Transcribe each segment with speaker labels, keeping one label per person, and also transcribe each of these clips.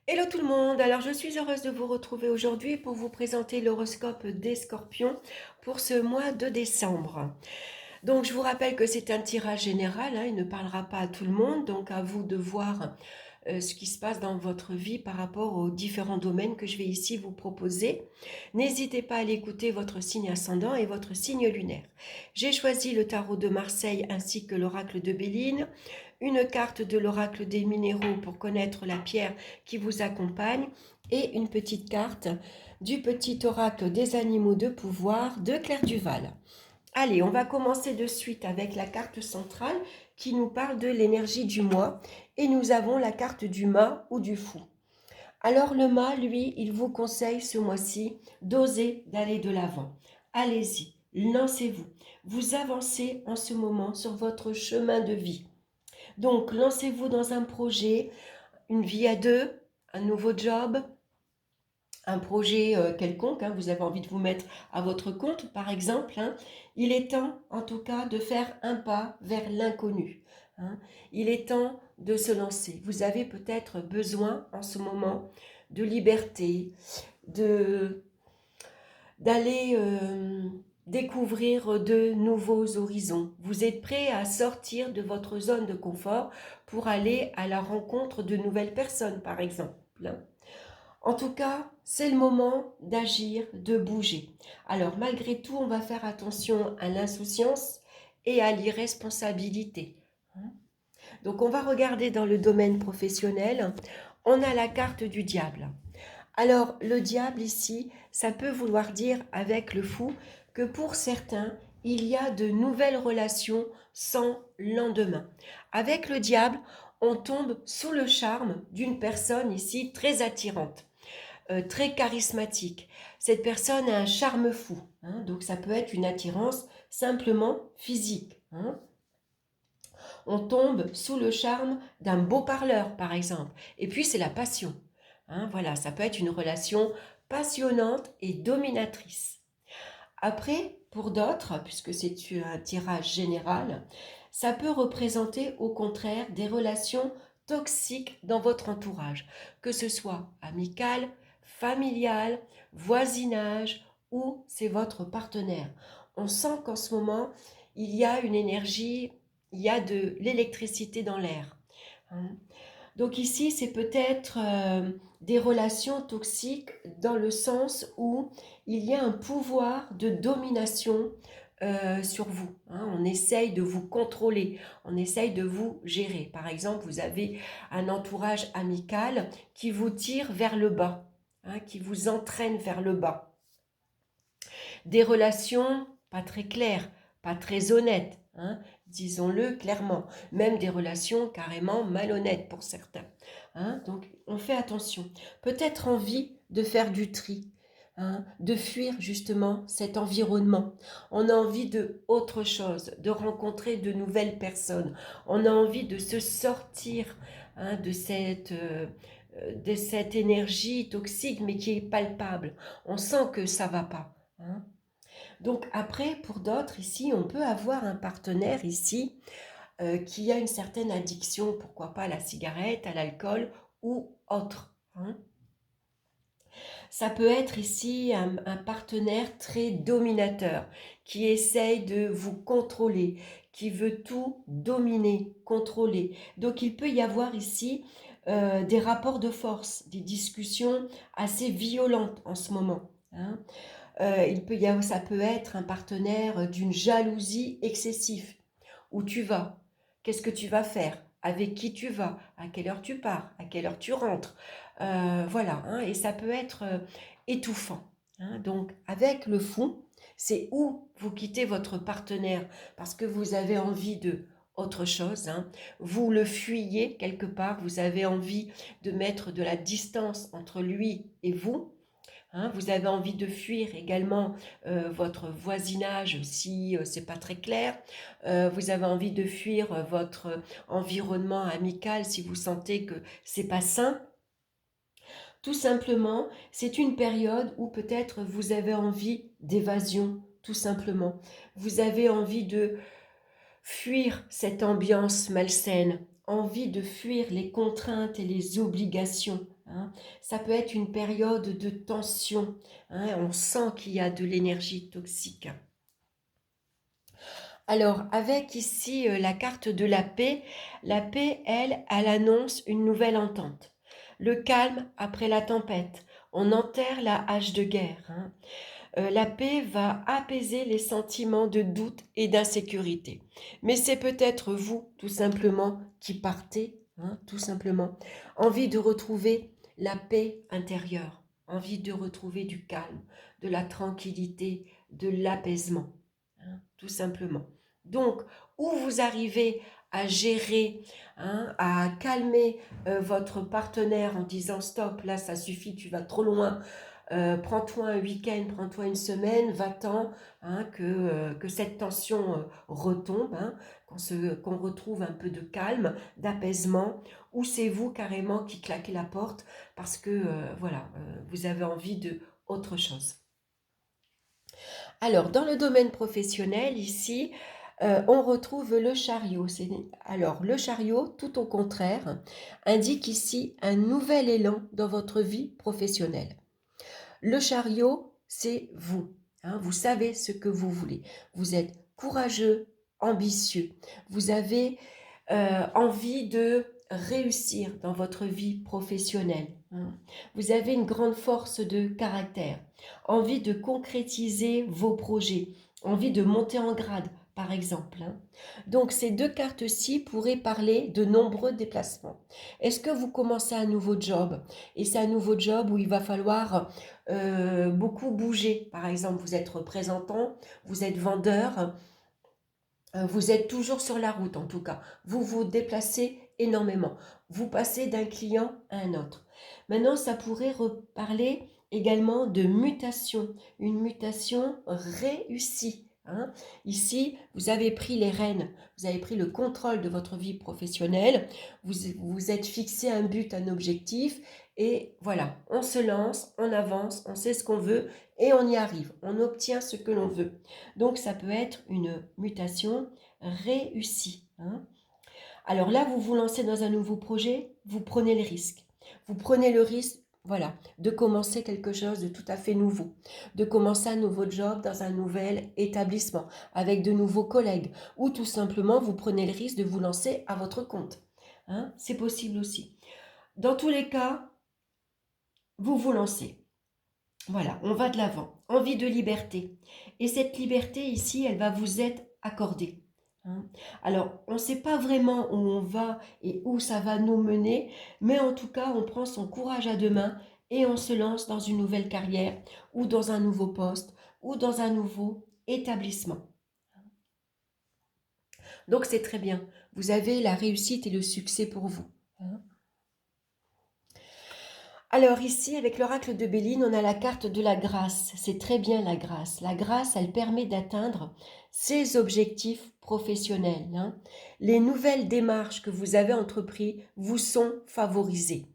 Speaker 1: Hello tout le monde, alors je suis heureuse de vous retrouver aujourd'hui pour vous présenter l'horoscope des Scorpions pour ce mois de décembre. Donc je vous rappelle que c'est un tirage général, hein, il ne parlera pas à tout le monde, donc à vous de voir ce qui se passe dans votre vie par rapport aux différents domaines que je vais ici vous proposer. N'hésitez pas à l'écouter votre signe ascendant et votre signe lunaire. J'ai choisi le tarot de Marseille ainsi que l'oracle de Béline, une carte de l'oracle des minéraux pour connaître la pierre qui vous accompagne et une petite carte du petit oracle des animaux de pouvoir de Claire Duval. Allez, on va commencer de suite avec la carte centrale qui nous parle de l'énergie du mois et nous avons la carte du mât ou du fou. Alors le mât, lui, il vous conseille ce mois-ci d'oser d'aller de l'avant. Allez-y, lancez-vous. Vous avancez en ce moment sur votre chemin de vie. Donc, lancez-vous dans un projet, une vie à deux, un nouveau job, un projet quelconque, hein, vous avez envie de vous mettre à votre compte, par exemple. Hein. Il est temps, en tout cas, de faire un pas vers l'inconnu. Hein. Il est temps de se lancer. Vous avez peut-être besoin, en ce moment, de liberté, de d'aller découvrir de nouveaux horizons. Vous êtes prêt à sortir de votre zone de confort pour aller à la rencontre de nouvelles personnes, par exemple. En tout cas, c'est le moment d'agir, de bouger. Alors, malgré tout, on va faire attention à l'insouciance et à l'irresponsabilité. Donc, on va regarder dans le domaine professionnel. On a la carte du diable. Alors, le diable ici, ça peut vouloir dire avec le fou que pour certains, il y a de nouvelles relations sans lendemain. Avec le diable, on tombe sous le charme d'une personne ici très attirante, très charismatique. Cette personne a un charme fou, hein, donc ça peut être une attirance simplement physique. Hein. On tombe sous le charme d'un beau parleur, par exemple. Et puis, c'est la passion. Hein, voilà, ça peut être une relation passionnante et dominatrice. Après, pour d'autres, puisque c'est un tirage général, ça peut représenter au contraire des relations toxiques dans votre entourage, que ce soit amical, familial, voisinage ou c'est votre partenaire. On sent qu'en ce moment, il y a une énergie, il y a de l'électricité dans l'air. Hein. Donc ici, c'est peut-être des relations toxiques dans le sens où il y a un pouvoir de domination sur vous. Hein. On essaye de vous contrôler, on essaye de vous gérer. Par exemple, vous avez un entourage amical qui vous tire vers le bas, hein, qui vous entraîne vers le bas. Des relations pas très claires, pas très honnêtes, hein, disons-le clairement. Même des relations carrément malhonnêtes pour certains. Hein, donc on fait attention. Peut-être envie de faire du tri, hein, de fuir justement cet environnement. On a envie de autre chose, de rencontrer de nouvelles personnes. On a envie de se sortir, hein, de cette énergie toxique, mais qui est palpable. On sent que ça va pas. Hein. Donc après, pour d'autres, ici, on peut avoir un partenaire ici qui a une certaine addiction, pourquoi pas à la cigarette, à l'alcool ou autre. Hein. Ça peut être ici un partenaire très dominateur qui essaye de vous contrôler, qui veut tout dominer, contrôler. Donc il peut y avoir ici des rapports de force, des discussions assez violentes en ce moment. Hein. Ça peut être un partenaire d'une jalousie excessive. Où tu vas? Qu'est-ce que tu vas faire? Avec qui tu vas? À quelle heure tu pars? À quelle heure tu rentres? Voilà, hein, et ça peut être étouffant. Hein. Donc, avec le fou, c'est où vous quittez votre partenaire parce que vous avez envie de autre chose. Hein. Vous le fuyez quelque part, vous avez envie de mettre de la distance entre lui et vous. Hein, vous avez envie de fuir également votre voisinage si c'est pas très clair. Vous avez envie de fuir votre environnement amical si vous sentez que c'est pas sain. Tout simplement, c'est une période où peut-être vous avez envie d'évasion, tout simplement. Vous avez envie de fuir cette ambiance malsaine, envie de fuir les contraintes et les obligations. hein. Ça peut être une période de tension, hein. On sent qu'il y a de l'énergie toxique. Alors, avec ici la carte de la paix, elle annonce une nouvelle entente. Le calme après la tempête. On enterre la hache de guerre, hein. La paix va apaiser les sentiments de doute et d'insécurité. Mais c'est peut-être vous, tout simplement, qui partez, hein, tout simplement. Envie de retrouver la paix intérieure, envie de retrouver du calme, de la tranquillité, de l'apaisement, hein, tout simplement. Donc, où vous arrivez à gérer, hein, à calmer votre partenaire en disant stop, là ça suffit, tu vas trop loin, prends-toi un week-end, prends-toi une semaine, va-t'en, hein, que cette tension retombe, hein, qu'on retrouve un peu de calme, d'apaisement, ou c'est vous carrément qui claquez la porte parce que voilà, vous avez envie de autre chose. Alors, dans le domaine professionnel, ici, on retrouve le chariot. Alors, le chariot, tout au contraire, indique ici un nouvel élan dans votre vie professionnelle. Le chariot, c'est vous, hein. Vous savez ce que vous voulez. Vous êtes courageux, ambitieux. Vous avez envie de réussir dans votre vie professionnelle, hein. Vous avez une grande force de caractère, envie de concrétiser vos projets, envie de monter en grade, par exemple, hein. Donc, ces deux cartes-ci pourraient parler de nombreux déplacements. Est-ce que vous commencez un nouveau job? Et c'est un nouveau job où il va falloir beaucoup bouger. Par exemple, vous êtes représentant, vous êtes vendeur, vous êtes toujours sur la route en tout cas. Vous vous déplacez énormément. Vous passez d'un client à un autre. Maintenant, ça pourrait reparler également de mutation. Une mutation réussie, hein. Ici, vous avez pris les rênes, vous avez pris le contrôle de votre vie professionnelle, vous vous êtes fixé un but, un objectif, et voilà, on se lance, on avance, on sait ce qu'on veut et on y arrive, on obtient ce que l'on veut. Donc ça peut être une mutation réussie, hein. Alors là, vous vous lancez dans un nouveau projet, vous prenez le risque. Vous prenez le risque, voilà, de commencer quelque chose de tout à fait nouveau, de commencer un nouveau job dans un nouvel établissement, avec de nouveaux collègues, ou tout simplement, vous prenez le risque de vous lancer à votre compte, hein. C'est possible aussi. Dans tous les cas, vous vous lancez. Voilà, on va de l'avant. Envie de liberté. Et cette liberté ici, elle va vous être accordée, hein. Alors, on ne sait pas vraiment où on va et où ça va nous mener, mais en tout cas, on prend son courage à deux mains et on se lance dans une nouvelle carrière ou dans un nouveau poste ou dans un nouveau établissement. Donc, c'est très bien. Vous avez la réussite et le succès pour vous, hein. Alors ici, avec l'oracle de Béline, on a la carte de la grâce. C'est très bien la grâce. La grâce, elle permet d'atteindre ses objectifs professionnels, hein. Les nouvelles démarches que vous avez entreprises vous sont favorisées.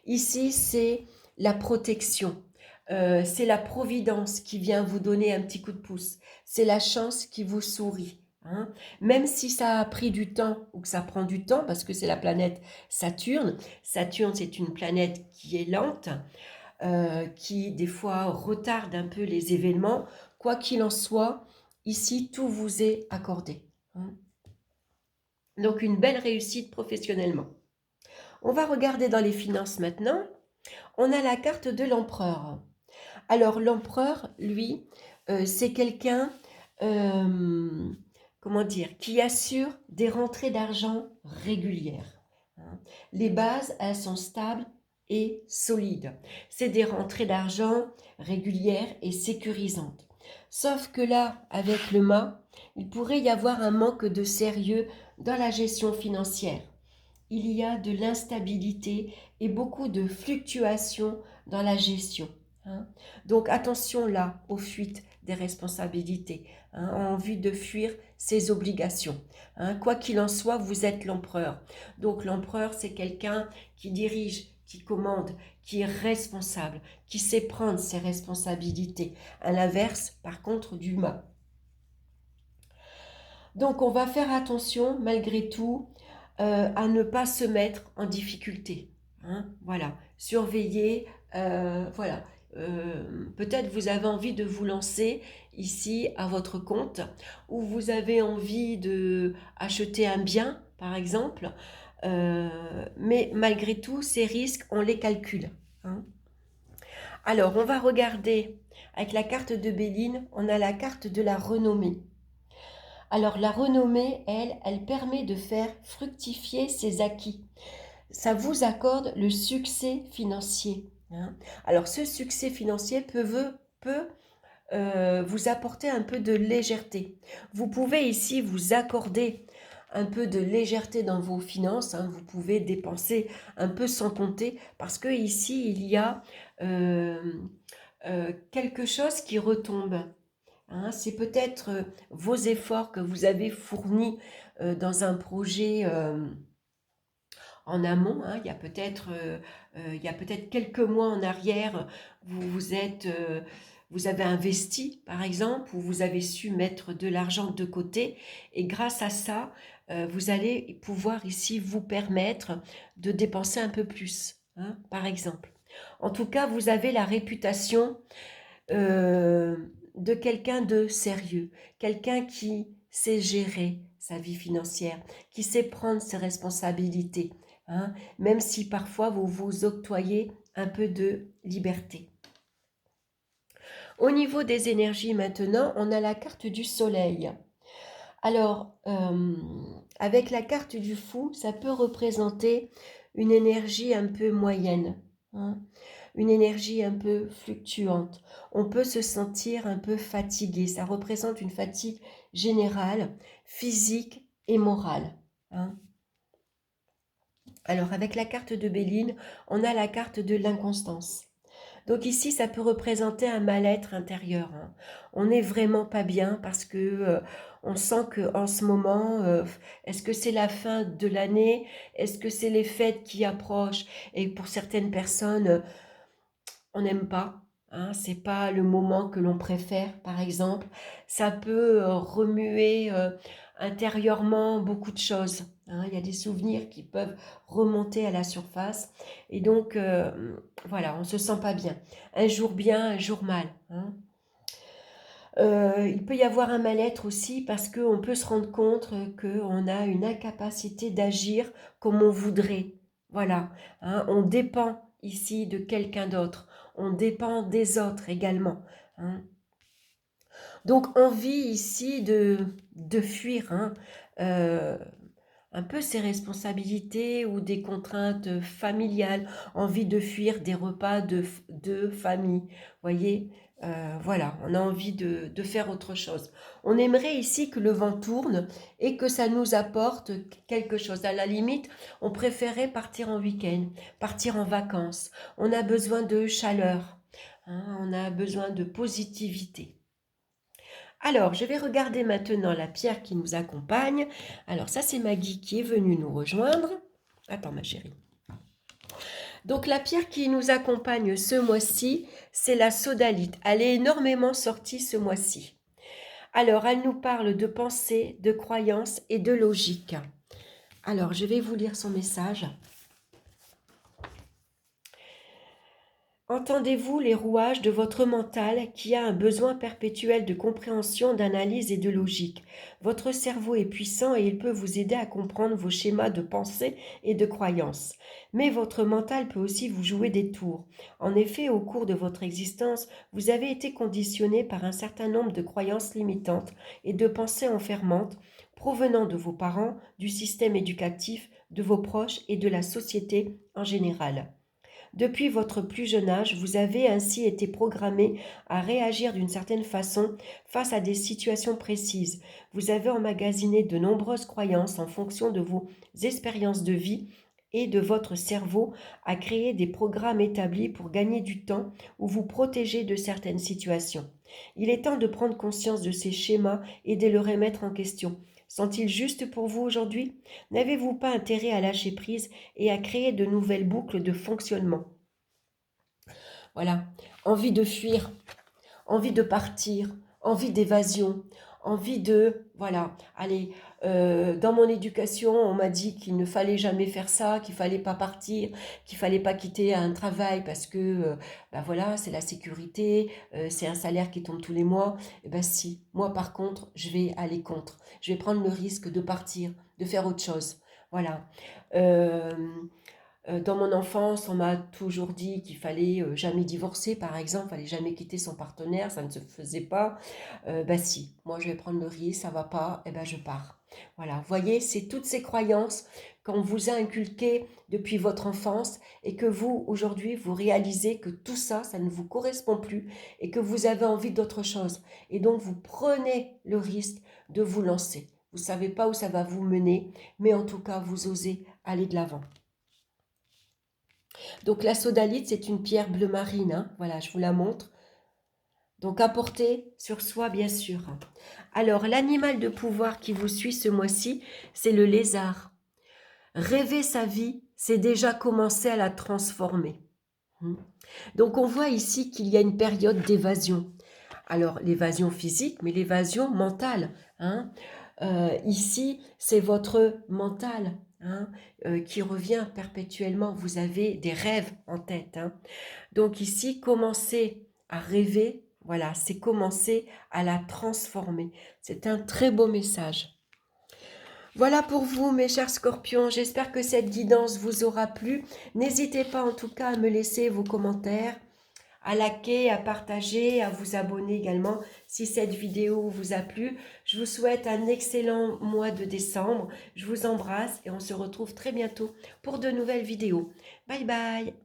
Speaker 1: Ici, c'est la protection. C'est la providence qui vient vous donner un petit coup de pouce. C'est la chance qui vous sourit, hein. Même si ça a pris du temps ou que ça prend du temps, parce que c'est la planète Saturne. Saturne, c'est une planète qui est lente, qui des fois retarde un peu les événements. Quoi qu'il en soit, ici, tout vous est accordé, hein. Donc, une belle réussite professionnellement. On va regarder dans les finances maintenant. On a la carte de l'empereur. Alors, l'empereur, lui, c'est quelqu'un, euh, comment dire, qui assure des rentrées d'argent régulières, hein. Les bases, elles sont stables et solides. C'est des rentrées d'argent régulières et sécurisantes. Sauf que là, avec le mât, il pourrait y avoir un manque de sérieux dans la gestion financière. Il y a de l'instabilité et beaucoup de fluctuations dans la gestion, hein. Donc attention là aux fuites des responsabilités, hein, en vue de fuir ses obligations, hein. Quoi qu'il en soit, vous êtes l'empereur. Donc l'empereur, c'est quelqu'un qui dirige, qui commande, qui est responsable, qui sait prendre ses responsabilités. À l'inverse, par contre, du mât. Donc on va faire attention malgré tout à ne pas se mettre en difficulté, hein, voilà, surveillez, voilà. Peut-être vous avez envie de vous lancer ici à votre compte, ou vous avez envie de acheter un bien, par exemple, mais malgré tout, ces risques, on les calcule, hein. Alors, on va regarder avec la carte de Béline, on a la carte de la renommée. Alors, la renommée, elle permet de faire fructifier ses acquis. Ça vous accorde le succès financier, hein. Alors, ce succès financier peut vous apporter un peu de légèreté. Vous pouvez ici vous accorder un peu de légèreté dans vos finances, hein. Vous pouvez dépenser un peu sans compter parce que ici, il y a euh, quelque chose qui retombe, hein. C'est peut-être vos efforts que vous avez fournis dans un projet en amont, hein. Il y a peut-être quelques mois en arrière, vous avez investi, par exemple, ou vous avez su mettre de l'argent de côté, et grâce à ça, vous allez pouvoir ici vous permettre de dépenser un peu plus, hein, par exemple. En tout cas, vous avez la réputation euh, de quelqu'un de sérieux, quelqu'un qui sait gérer sa vie financière, qui sait prendre ses responsabilités, hein, même si parfois vous vous octroyez un peu de liberté. Au niveau des énergies maintenant, on a la carte du soleil. Alors, avec la carte du fou, ça peut représenter une énergie un peu moyenne, hein, une énergie un peu fluctuante. On peut se sentir un peu fatigué. Ça représente une fatigue générale, physique et morale, hein. Alors, avec la carte de Béline, on a la carte de l'inconstance. Donc ici, ça peut représenter un mal-être intérieur, hein. On n'est vraiment pas bien parce que on sent que en ce moment, est-ce que c'est la fin de l'année? Est-ce que c'est les fêtes qui approchent? Et pour certaines personnes, on n'aime pas, hein, c'est pas le moment que l'on préfère, par exemple. Ça peut remuer intérieurement beaucoup de choses, hein. Il y a des souvenirs qui peuvent remonter à la surface. Et donc, voilà, on se sent pas bien, un jour mal, hein. Il peut y avoir un mal-être aussi parce qu'on peut se rendre compte qu'on a une incapacité d'agir comme on voudrait. Voilà, hein, on dépend ici de quelqu'un d'autre. On dépend des autres également, hein. Donc, on vit ici de fuir, hein, euh, un peu ses responsabilités ou des contraintes familiales, envie de fuir des repas de famille, voyez. Voilà, on a envie de faire autre chose. On aimerait ici que le vent tourne et que ça nous apporte quelque chose. À la limite, on préférait partir en week-end, partir en vacances. On a besoin de chaleur, hein, on a besoin de positivité. Alors, je vais regarder maintenant la pierre qui nous accompagne. Alors, ça, c'est Maggie qui est venue nous rejoindre. Attends, ma chérie. Donc, la pierre qui nous accompagne ce mois-ci, c'est la sodalite. Elle est énormément sortie ce mois-ci. Alors, elle nous parle de pensée, de croyance et de logique. Alors, je vais vous lire son message. Entendez-vous les rouages de votre mental qui a un besoin perpétuel de compréhension, d'analyse et de logique. Votre cerveau est puissant et il peut vous aider à comprendre vos schémas de pensée et de croyance. Mais votre mental peut aussi vous jouer des tours. En effet, au cours de votre existence, vous avez été conditionné par un certain nombre de croyances limitantes et de pensées enfermantes provenant de vos parents, du système éducatif, de vos proches et de la société en général. Depuis votre plus jeune âge, vous avez ainsi été programmé à réagir d'une certaine façon face à des situations précises. Vous avez emmagasiné de nombreuses croyances en fonction de vos expériences de vie et de votre cerveau à créer des programmes établis pour gagner du temps ou vous protéger de certaines situations. Il est temps de prendre conscience de ces schémas et de les remettre en question. Sont-ils justes pour vous aujourd'hui? N'avez-vous pas intérêt à lâcher prise et à créer de nouvelles boucles de fonctionnement? Voilà, envie de fuir, envie de partir, envie d'évasion, envie de, voilà, allez, dans mon éducation, on m'a dit qu'il ne fallait jamais faire ça, qu'il fallait pas partir, qu'il fallait pas quitter un travail parce que, ben voilà, c'est la sécurité, c'est un salaire qui tombe tous les mois. Et ben si, moi par contre, je vais aller contre. Je vais prendre le risque de partir, de faire autre chose. Voilà. Euh, dans mon enfance, on m'a toujours dit qu'il fallait jamais divorcer, par exemple, il fallait jamais quitter son partenaire, ça ne se faisait pas. Bah si, moi je vais prendre le risque, ça va pas, et ben je pars. Voilà, vous voyez, c'est toutes ces croyances qu'on vous a inculquées depuis votre enfance et que vous, aujourd'hui, vous réalisez que tout ça, ça ne vous correspond plus et que vous avez envie d'autre chose. Et donc, vous prenez le risque de vous lancer. Vous ne savez pas où ça va vous mener, mais en tout cas, vous osez aller de l'avant. Donc la sodalite, c'est une pierre bleu marine, hein. Voilà, je vous la montre. Donc à porter sur soi, bien sûr. Alors, l'animal de pouvoir qui vous suit ce mois-ci, c'est le lézard. Rêver sa vie, c'est déjà commencer à la transformer. Donc on voit ici qu'il y a une période d'évasion. Alors l'évasion physique, mais l'évasion mentale, hein. Ici, c'est votre mental, hein, qui revient perpétuellement. Vous avez des rêves en tête, hein. Donc ici, commencer à rêver, voilà, c'est commencer à la transformer. C'est un très beau message. Voilà pour vous, mes chers scorpions. J'espère que cette guidance vous aura plu. N'hésitez pas en tout cas à me laisser vos commentaires, à liker, à partager, à vous abonner également si cette vidéo vous a plu. Je vous souhaite un excellent mois de décembre. Je vous embrasse et on se retrouve très bientôt pour de nouvelles vidéos. Bye bye!